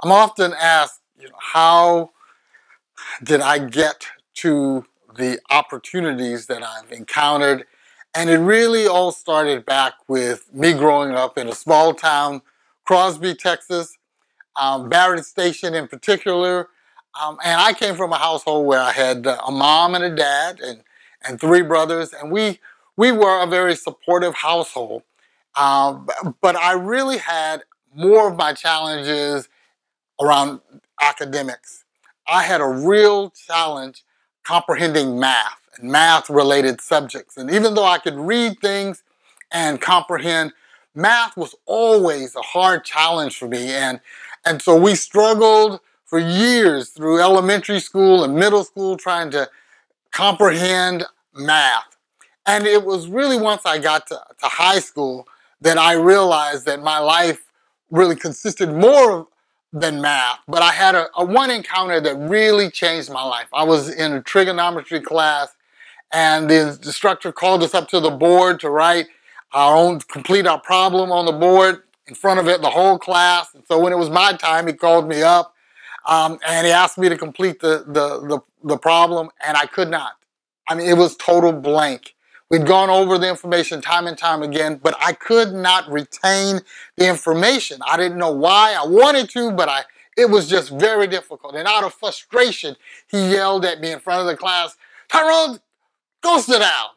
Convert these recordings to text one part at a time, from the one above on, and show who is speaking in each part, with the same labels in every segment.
Speaker 1: I'm often asked, how did I get to the opportunities that I've encountered? And it really all started back with me growing up in a small town, Crosby, Texas, Barrett Station in particular. And I came from a household where I had a mom and a dad and three brothers, and we were a very supportive household. But I really had more of my challenges around academics. I had a real challenge comprehending math and math-related subjects. And even though I could read things and comprehend, math was always a hard challenge for me. And so we struggled for years through elementary school and middle school trying to comprehend math. And it was really once I got to high school that I realized that my life really consisted more than math. But I had a one encounter that really changed my life. I was in a trigonometry class, and the instructor called us up to the board to write complete our problem on the board in front of the whole class. And so when it was my time, he called me up, and he asked me to complete the problem, and I could not. I mean, it was total blank. We'd gone over the information time and time again, but I could not retain the information. I didn't know why. I wanted to, but it was just very difficult. And out of frustration, he yelled at me in front of the class, "Tyrone, go sit down.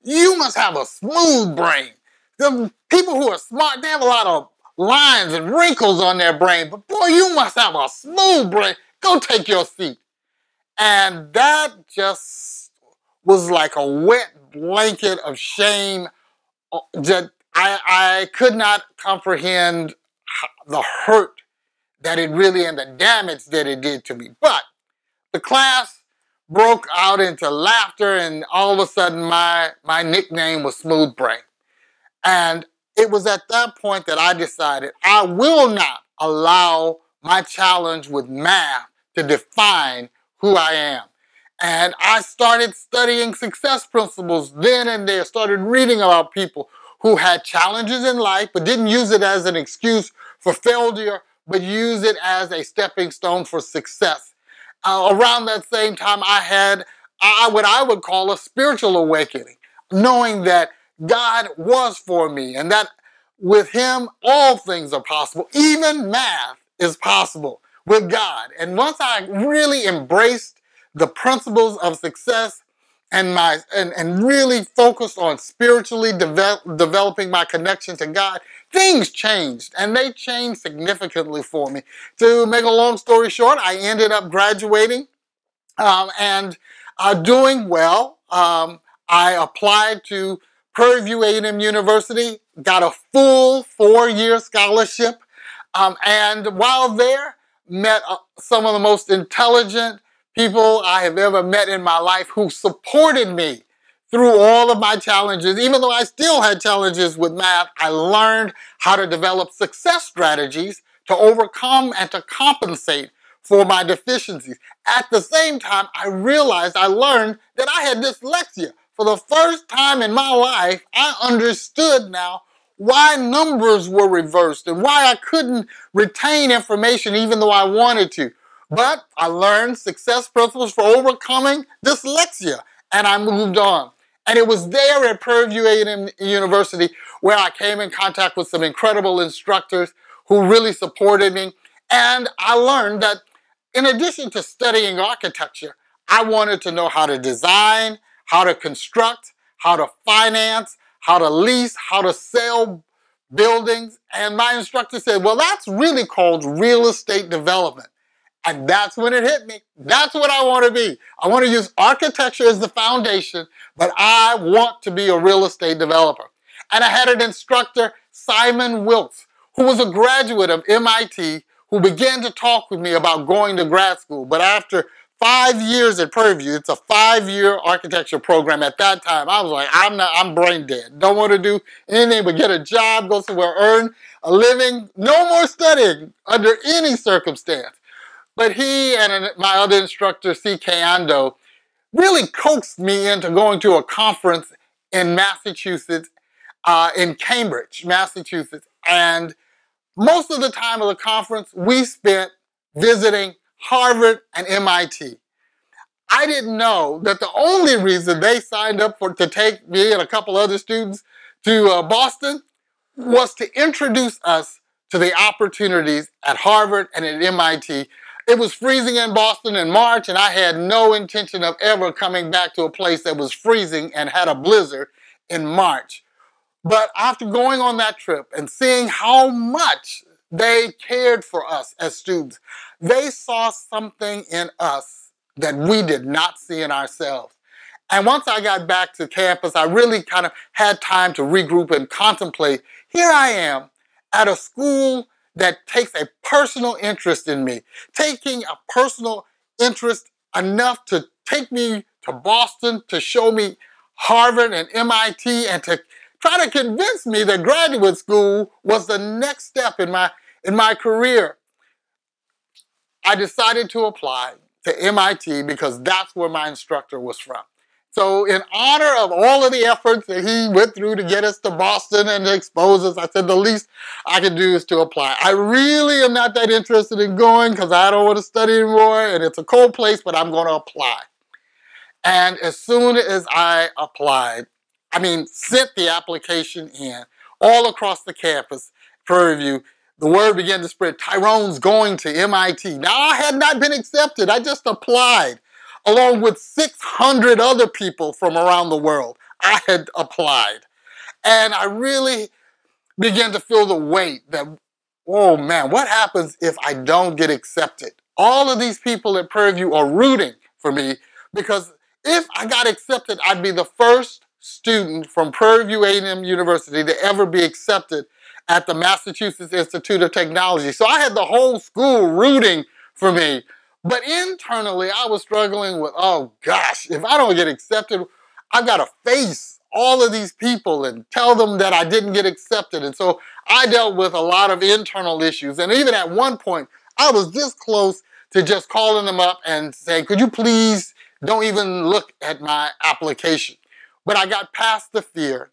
Speaker 1: You must have a smooth brain. The people who are smart, they have a lot of lines and wrinkles on their brain, but boy, you must have a smooth brain. Go take your seat." And that just was like a wet blanket of shame. That I could not comprehend the hurt that it really and the damage that it did to me. But the class broke out into laughter, and all of a sudden my nickname was Smooth Brain. And it was at that point that I decided I will not allow my challenge with math to define who I am. And I started studying success principles then and there, started reading about people who had challenges in life but didn't use it as an excuse for failure, but use it as a stepping stone for success. Around that same time, I had what I would call a spiritual awakening, knowing that God was for me and that with Him, all things are possible. Even math is possible with God. And once I really embraced the principles of success and really focused on spiritually developing my connection to God, things changed, and they changed significantly for me. To make a long story short, I ended up graduating and doing well. I applied to Prairie View A&M University, got a full 4-year scholarship, and while there, met some of the most intelligent people I have ever met in my life who supported me through all of my challenges. Even though I still had challenges with math, I learned how to develop success strategies to overcome and to compensate for my deficiencies. At the same time, I learned that I had dyslexia. For the first time in my life, I understood now why numbers were reversed and why I couldn't retain information even though I wanted to. But I learned success principles for overcoming dyslexia, and I moved on. And it was there at Prairie View A&M University where I came in contact with some incredible instructors who really supported me. And I learned that in addition to studying architecture, I wanted to know how to design, how to construct, how to finance, how to lease, how to sell buildings. And my instructor said, well, that's really called real estate development. And that's when it hit me. That's what I want to be. I want to use architecture as the foundation, but I want to be a real estate developer. And I had an instructor, Simon Wilkes, who was a graduate of MIT, who began to talk with me about going to grad school. But after 5 years at Prairie View, it's a 5-year architecture program at that time, I was like, I'm brain dead. Don't want to do anything but get a job, go somewhere, earn a living, no more studying under any circumstance. But he and my other instructor, C.K. Ando, really coaxed me into going to a conference in Massachusetts, in Cambridge, Massachusetts. And Most of the time of the conference, we spent visiting Harvard and MIT. I didn't know that the only reason they signed up to take me and a couple other students to Boston was to introduce us to the opportunities at Harvard and at MIT. It was freezing in Boston in March, and I had no intention of ever coming back to a place that was freezing and had a blizzard in March. But after going on that trip and seeing how much they cared for us as students, they saw something in us that we did not see in ourselves. And once I got back to campus, I really kind of had time to regroup and contemplate. Here I am at a school that takes a personal interest in me, taking a personal interest enough to take me to Boston, to show me Harvard and MIT, and to try to convince me that graduate school was the next step in my career. I decided to apply to MIT because that's where my instructor was from. So in honor of all of the efforts that he went through to get us to Boston and to expose us, I said the least I can do is to apply. I really am not that interested in going because I don't want to study anymore and it's a cold place, but I'm going to apply. And as soon as I applied, sent the application in all across the campus, Prairie View, the word began to spread, Tyrone's going to MIT. Now, I had not been accepted. I just applied, along with 600 other people from around the world. I had applied. And I really began to feel the weight that, oh man, what happens if I don't get accepted? All of these people at Prairie View are rooting for me because if I got accepted, I'd be the first student from Prairie View A&M University to ever be accepted at the Massachusetts Institute of Technology. So I had the whole school rooting for me. But internally, I was struggling with, oh gosh, if I don't get accepted, I've got to face all of these people and tell them that I didn't get accepted. And so I dealt with a lot of internal issues. And even at one point, I was this close to just calling them up and saying, could you please don't even look at my application? But I got past the fear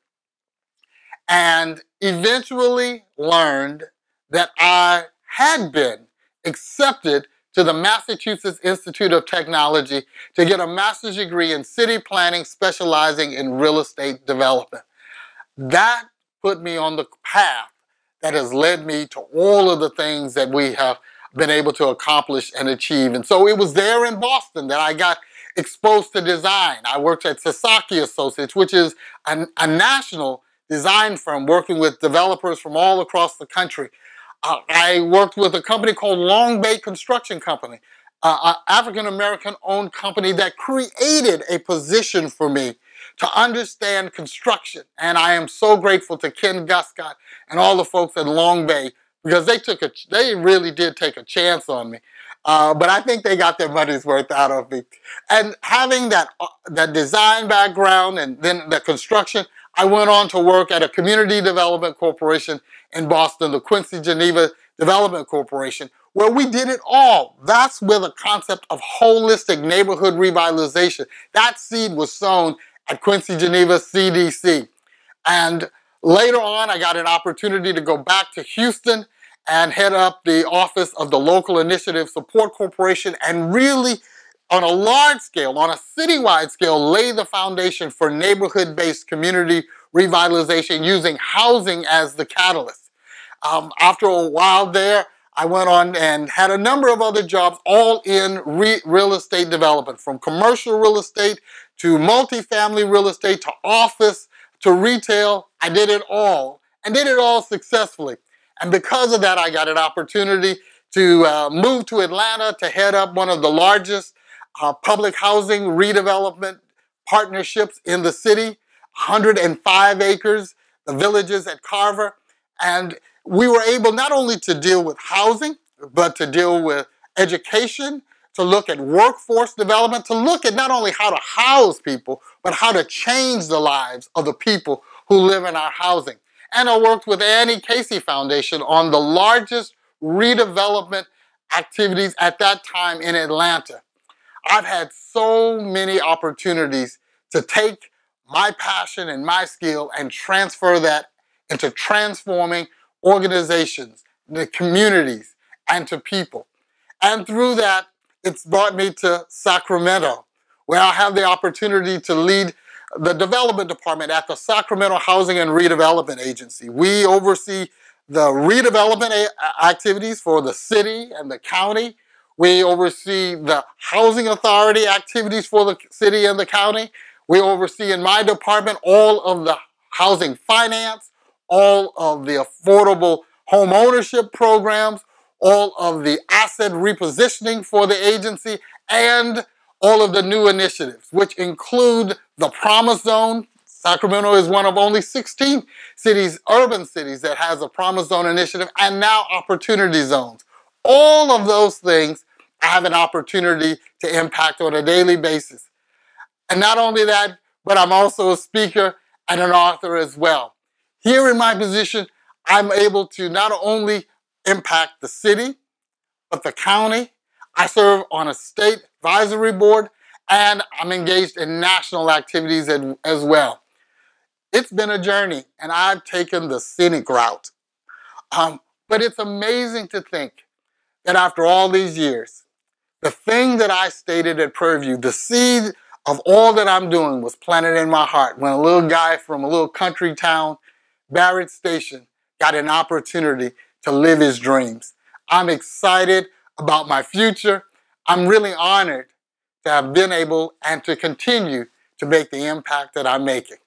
Speaker 1: and eventually learned that I had been accepted to the Massachusetts Institute of Technology to get a master's degree in city planning, specializing in real estate development. That put me on the path that has led me to all of the things that we have been able to accomplish and achieve. And so it was there in Boston that I got exposed to design. I worked at Sasaki Associates, which is a national design firm working with developers from all across the country. I worked with a company called Long Bay Construction Company, an African-American owned company that created a position for me to understand construction. And I am so grateful to Ken Guscott and all the folks at Long Bay because they really did take a chance on me. But I think they got their money's worth out of me. And having that design background and then the construction, I went on to work at a community development corporation in Boston, the Quincy Geneva Development Corporation, where we did it all. That's where the concept of holistic neighborhood revitalization, that seed was sown at Quincy Geneva CDC. And later on, I got an opportunity to go back to Houston and head up the office of the Local Initiative Support Corporation and really, on a large scale, on a citywide scale, lay the foundation for neighborhood-based community revitalization using housing as the catalyst. After a while there, I went on and had a number of other jobs, all in real estate development, from commercial real estate to multifamily real estate to office to retail. I did it all and did it all successfully. And because of that, I got an opportunity to move to Atlanta to head up one of the largest public housing redevelopment partnerships in the city, 105 acres, the villages at Carver. And we were able not only to deal with housing, but to deal with education, to look at workforce development, to look at not only how to house people, but how to change the lives of the people who live in our housing. And I worked with Annie Casey Foundation on the largest redevelopment activities at that time in Atlanta. I've had so many opportunities to take my passion and my skill and transfer that into transforming organizations, the communities and to people. And through that, it's brought me to Sacramento, where I have the opportunity to lead the development department at the Sacramento Housing and Redevelopment Agency. We oversee the redevelopment activities for the city and the county. We oversee the housing authority activities for the city and the county. We oversee in my department all of the housing finance, all of the affordable home ownership programs, all of the asset repositioning for the agency, and all of the new initiatives, which include the Promise Zone. Sacramento is one of only 16 cities, urban cities, that has a Promise Zone initiative, and now Opportunity Zones. All of those things I have an opportunity to impact on a daily basis. And not only that, but I'm also a speaker and an author as well. Here in my position, I'm able to not only impact the city, but the county. I serve on a state advisory board, and I'm engaged in national activities as well. It's been a journey, and I've taken the scenic route. But it's amazing to think that after all these years, the thing that I stated at Prairie View, the seed of all that I'm doing, was planted in my heart when a little guy from a little country town, Barrett Station, got an opportunity to live his dreams. I'm excited about my future. I'm really honored to have been able and to continue to make the impact that I'm making.